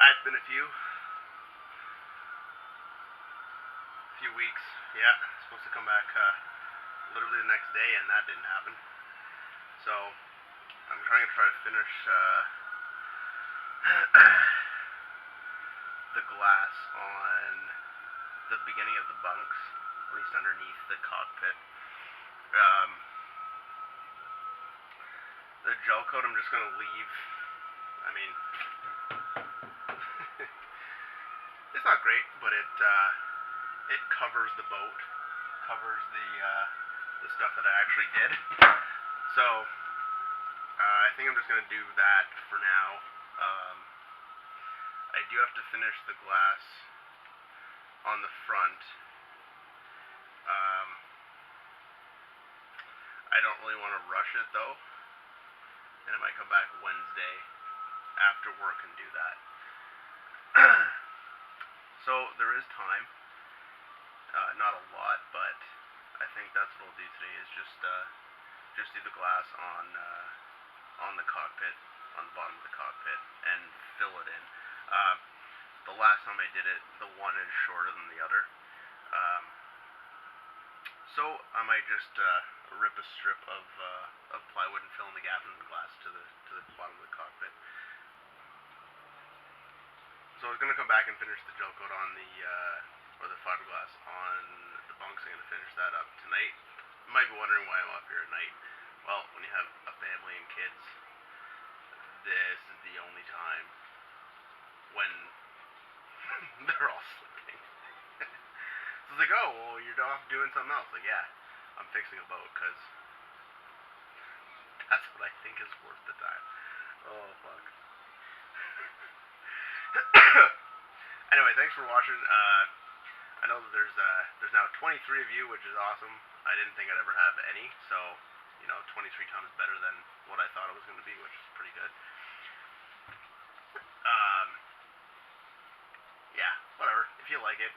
It's been a few weeks. Yeah, supposed to come back literally the next day, and that didn't happen. So I'm trying to finish the glass on the beginning of the bunks, at least underneath the cockpit. The gel coat I'm just gonna leave. I mean, it's not great, but it covers the boat, covers the stuff that I actually did. So I think I'm just gonna do that for now. I do have to finish the glass on the front. I don't really want to rush it though, and I might come back Wednesday after work and do that. So there is time, not a lot, but I think that's what I'll do today is just do the glass on the cockpit, on the bottom of the cockpit, and fill it in. The last time I did it, the one is shorter than the other. So I might just rip a strip of plywood and fill in the gap in the glass to the bottom of the cockpit. So I was gonna come back and finish the gel coat on the fiberglass on the bunks. I'm gonna finish that up tonight. You might be wondering why I'm up here at night. Well, when you have a family and kids, this is the only time when they're all sleeping. So it's like, oh, well, you're off doing something else. Like, yeah, I'm fixing a boat, because that's what I think is worth the time. Oh, fuck. Anyway, thanks for watching. I know that there's now 23 of you, which is awesome. I didn't think I'd ever have any, so, 23 times better than what I thought it was going to be, which is pretty good. Yeah, whatever. If you like it,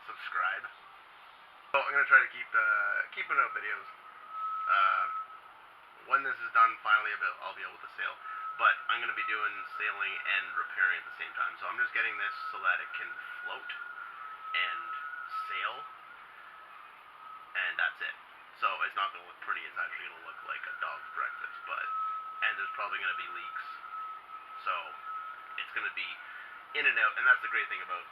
subscribe. So I'm gonna try to keep putting out videos. When this is done, finally, I'll be able to sail. But I'm gonna be doing sailing and repairing at the same time. So I'm just getting this so that it can float and sail, and that's it. So it's not gonna look pretty. It's actually gonna look like a dog's breakfast. And there's probably gonna be leaks. So it's gonna be in and out, and that's the great thing about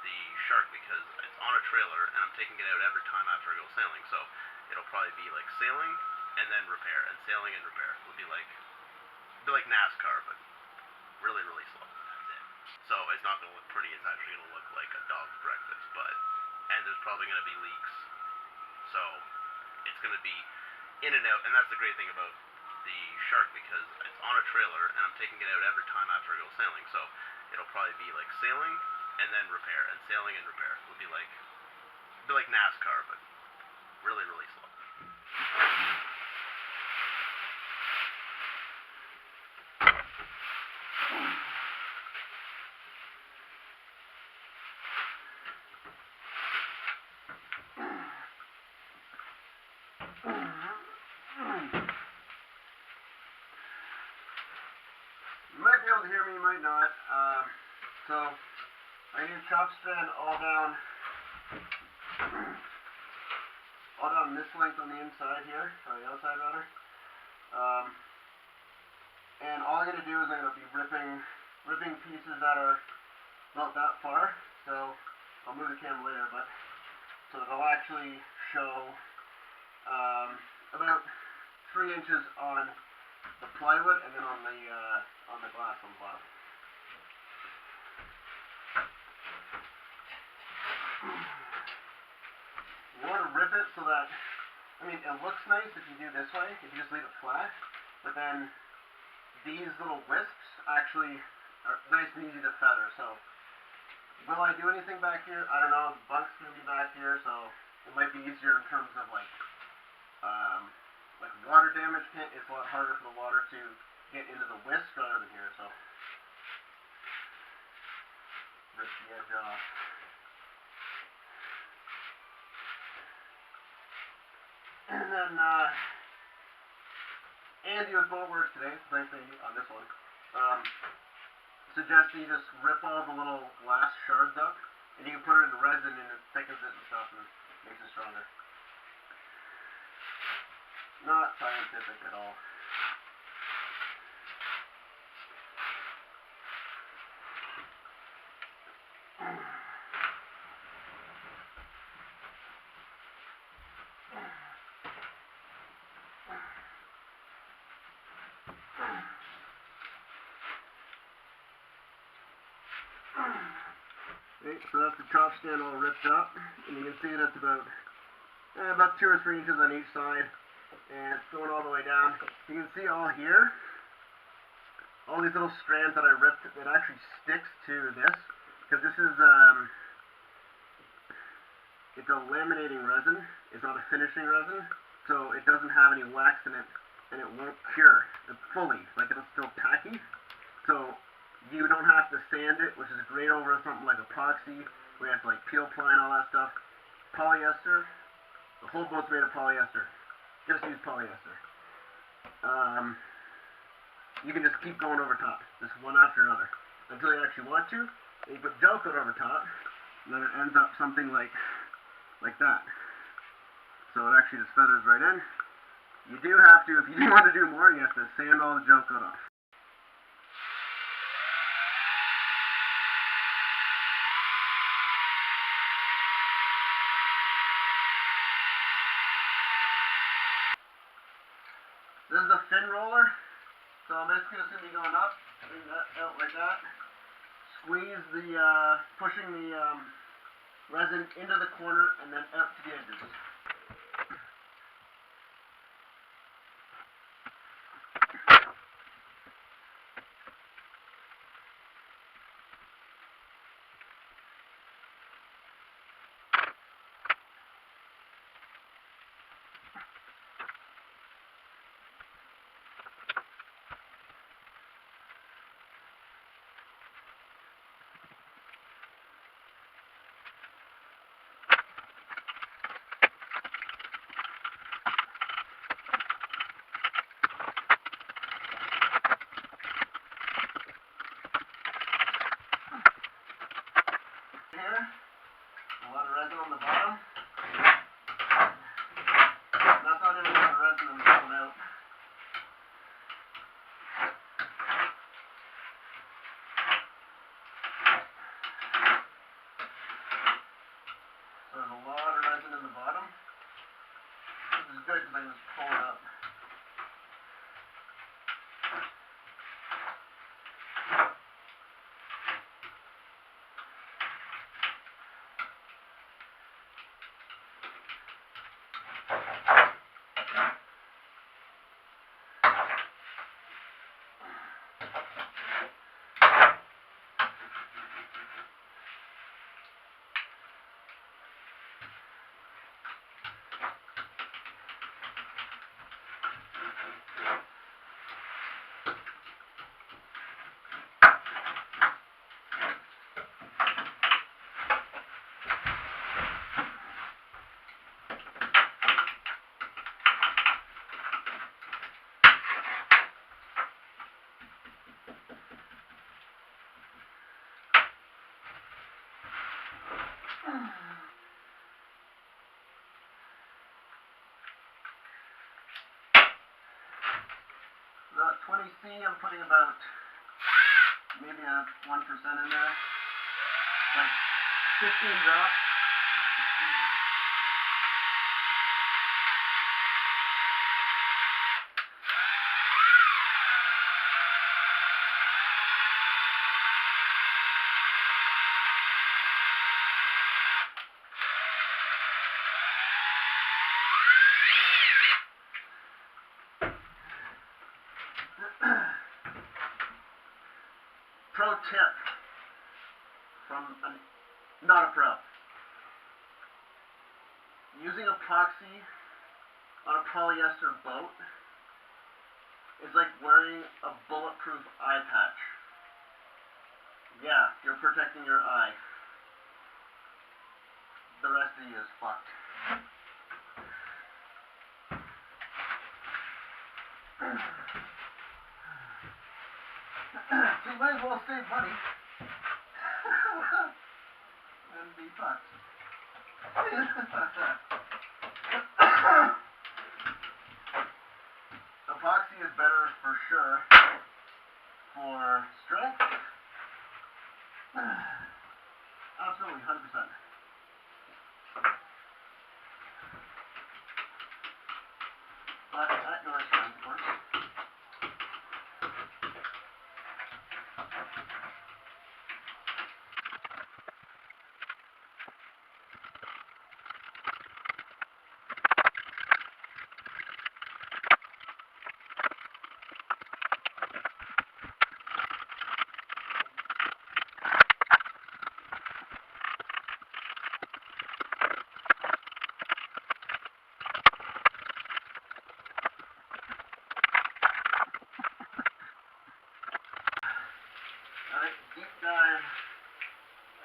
the shark, because it's on a trailer and I'm taking it out every time after I go sailing. So it'll probably be like sailing and then repair, and sailing and repair. It'll be like NASCAR, but really, really slow. That's it. So it's not gonna look pretty. It's actually gonna look like a dog's breakfast. And there's probably gonna be leaks. So it's gonna be in and out, and that's the great thing about the shark, because it's on a trailer and I'm taking it out every time after I go sailing. So it'll probably be like sailing and then repair, and sailing and repair. It'll be like NASCAR, but really, really slow. You might be able to hear me, you might not. So I do Chopstrand all down this length on the inside here, or the outside rather. And all I'm gonna do is I'm gonna be ripping pieces that are not that far. So I'll move the camera later, but so that I'll actually show about 3 inches on the plywood, and then on the glass on the bottom. You want to rip it so that, it looks nice if you do this way, if you just leave it flat, but then these little wisps actually are nice and easy to feather. So will I do anything back here? I don't know. The bunk's going to be back here, so it might be easier in terms of like water damage. It's a lot harder for the water to get into the wisp rather than here, so rip the edge off. And then Andy was boat work today, thankfully on this one. suggest that you just rip all the little glass shards up, and you can put it in resin and it thickens it and stuff and makes it stronger. Not scientific at all. Okay, so that's the top stand all ripped up, and you can see that's about 2 or 3 inches on each side, and it's going all the way down. You can see all here, all these little strands that I ripped, that actually sticks to this, because this is, it's a laminating resin, it's not a finishing resin, so it doesn't have any wax in it, and it won't cure fully, like it'll still tacky, so you don't have to sand it, which is great over something like epoxy, where you have to like peel ply and all that stuff. Polyester, the whole boat's made of polyester. Just use polyester. You can just keep going over top, just one after another, until you actually want to. And you put gel coat over top, and then it ends up something like that. So it actually just feathers right in. You do have to, if you do want to do more, you have to sand all the gel coat off. This is the fin roller, so I'm basically just going to be going up, bring that out like that, squeeze the, pushing the resin into the corner and then out to the edges. Here, a lot of resin on the bottom. That's not even a lot of resin I'm pulling out. So there's a lot of resin in the bottom. This is good because I can just pull it up. The 20C, I'm putting about maybe a 1% in there, like 15 drops. Pro tip from not a pro. Using epoxy on a polyester boat is like wearing a bulletproof eye patch. Yeah, you're protecting your eye. The rest of you is fucked. So you might as well save money and be fucked. Epoxy is better for sure for strength. Absolutely, 100%. But at your expense, of course. Alright, deep dive.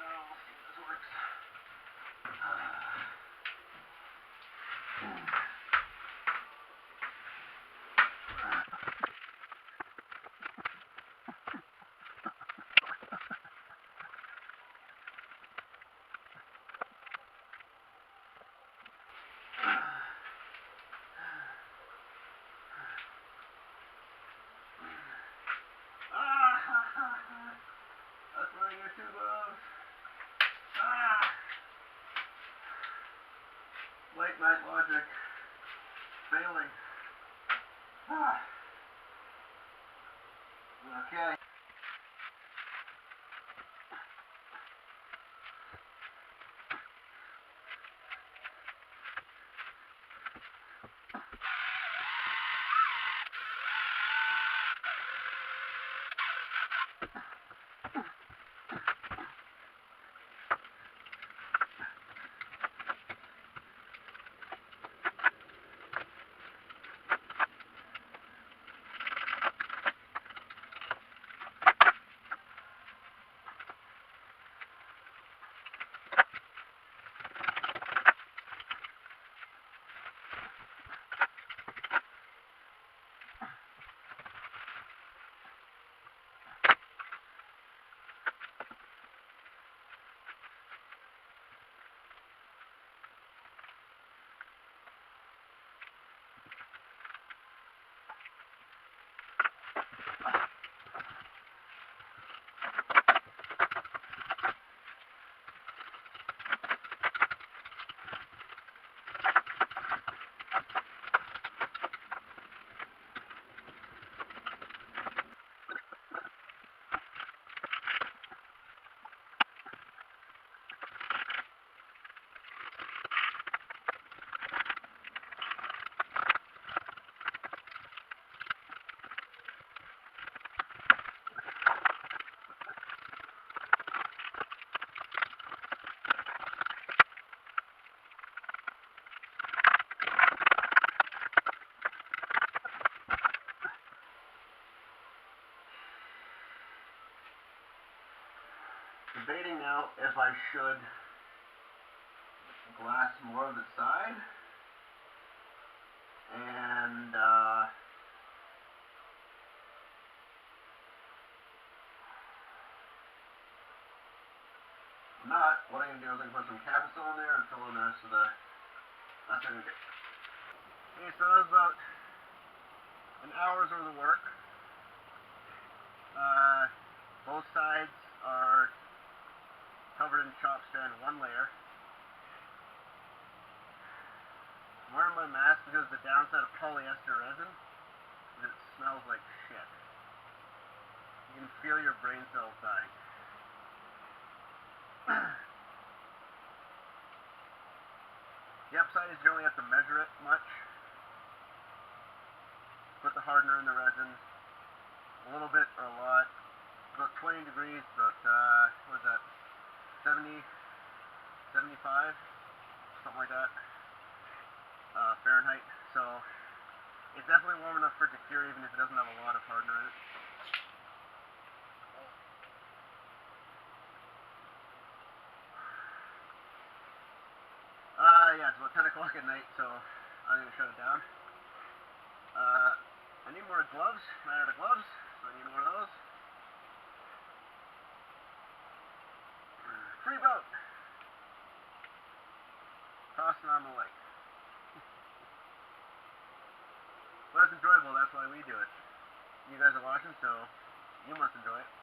Oh, we'll see if this works. That's where your two gloves. Late night logic. Failing. Okay. Debating now if I should glass more of the side and not. What I'm going to do is I'm going to put some cabosil in there and fill in the rest of the. That's what I'm going to do. Okay, so that was about an hour's worth of work. Both sides are covered in Chopstrand, one layer. I'm wearing my mask because the downside of polyester resin is it smells like shit. You can feel your brain cells dying. The upside is you don't really have to measure it much. Put the hardener in the resin, a little bit or a lot. About 20 degrees, about, what is that, 70, 75, something like that, Fahrenheit. So, it's definitely warm enough for it to cure even if it doesn't have a lot of hardener in it. Yeah, it's about 10 o'clock at night, so I'm going to shut it down. I need more gloves, ran out of gloves, so I need more of those. tossing on the lake. But it's enjoyable, that's why we do it. You guys are watching, so you must enjoy it.